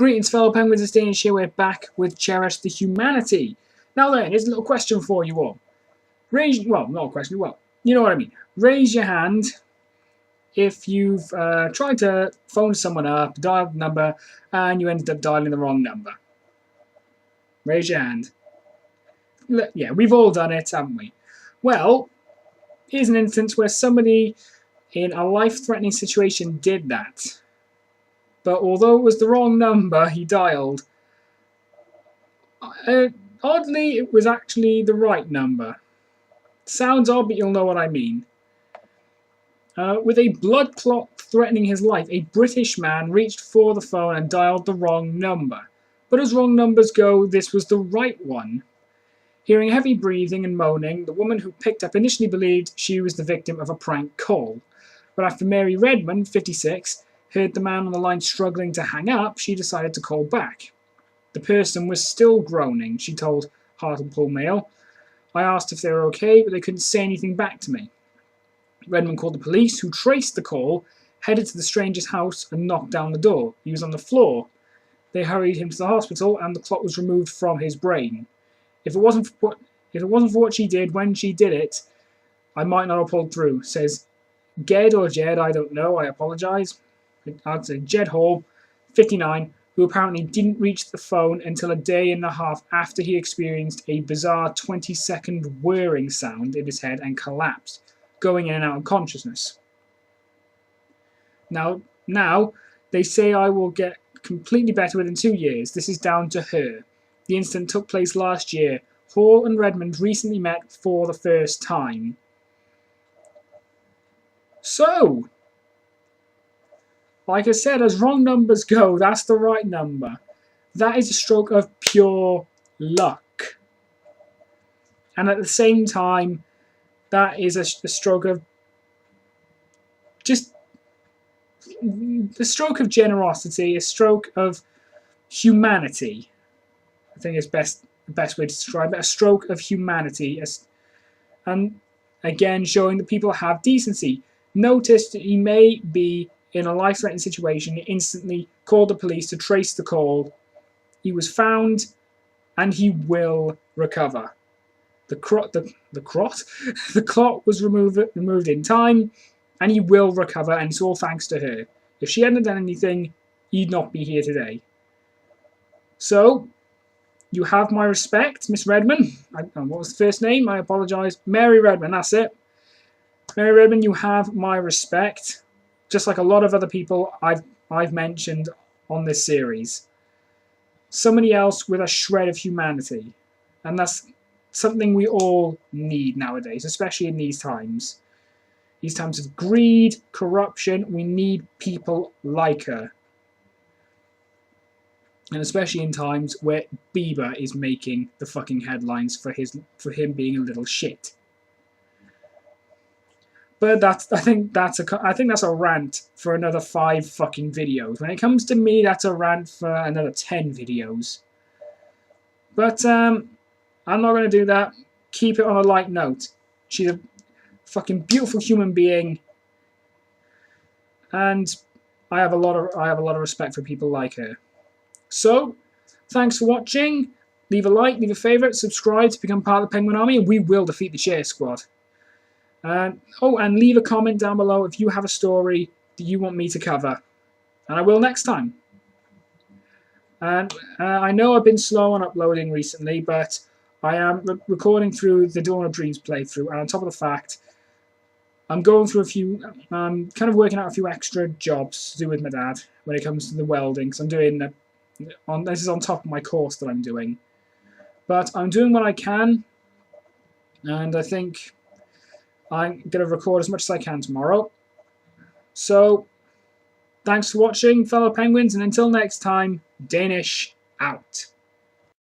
Greetings, fellow penguins, it's Danish here. We're back with Cherish the Humanity. Now then, here's a little question for you all. Well, not a question, well, you know what I mean. Raise your hand if you've tried to phone someone up, dial the number, and you ended up dialing the wrong number. Raise your hand. Yeah, we've all done it, haven't we? Well, here's an instance where somebody in a life-threatening situation did that. But although it was the wrong number he dialed, oddly, it was actually the right number. Sounds odd, but you'll know what I mean. With a blood clot threatening his life, a British man reached for the phone and dialed the wrong number. But as wrong numbers go, this was the right one. Hearing heavy breathing and moaning, the woman who picked up initially believed she was the victim of a prank call. But after Mary Redmond, 56, heard the man on the line struggling to hang up, she decided to call back. The person was still groaning, she told Hartlepool Mail. I asked if they were okay, but they couldn't say anything back to me. Redmond called the police, who traced the call, headed to the stranger's house and knocked down the door. He was on the floor. They hurried him to the hospital and the clot was removed from his brain. If it wasn't for what she did when she did it, I might not have pulled through, says Ged or Jed, I don't know, I apologise. I'd say Jed Hall, 59, who apparently didn't reach the phone until a day and a half after he experienced a bizarre 20-second whirring sound in his head and collapsed, going in and out of consciousness. Now, they say I will get completely better within 2 years. This is down to her. The incident took place last year. Hall and Redmond recently met for the first time. So, like I said, as wrong numbers go, that's the right number. That is a stroke of pure luck. And at the same time, that is a stroke of just a stroke of generosity, a stroke of humanity. I think it's the best way to describe it. A stroke of humanity. And again, showing that people have decency. Notice that he may be in a life-threatening situation. He instantly called the police to trace the call. He was found, and he will recover. The clot was removed in time, and he will recover, and it's all thanks to her. If she hadn't done anything, he'd not be here today. So, you have my respect, Miss Redmond. What was the first name? I apologise. Mary Redmond, that's it. Mary Redmond, you have my respect. Just like a lot of other people I've mentioned on this series. Somebody else with a shred of humanity. And that's something we all need nowadays, especially in these times. These times of greed, corruption, we need people like her. And especially in times where Bieber is making the fucking headlines for him being a little shit. But I think that's a rant for another 5 fucking videos. When it comes to me, that's a rant for another 10 videos. But I'm not going to do that. Keep it on a light note. She's a fucking beautiful human being, and I have a lot of respect for people like her. So, thanks for watching. Leave a like, leave a favourite, subscribe to become part of the Penguin Army, and we will defeat the Share Squad. And leave a comment down below if you have a story that you want me to cover, and I will next time. And I know I've been slow on uploading recently, but I am recording through the Dawn of Dreams playthrough, and on top of the fact, I'm going through kind of working out a few extra jobs to do with my dad when it comes to the welding, because I'm doing this is on top of my course that I'm doing. But I'm doing what I can, and I think I'm going to record as much as I can tomorrow. So, thanks for watching, fellow penguins, and until next time, Danish out.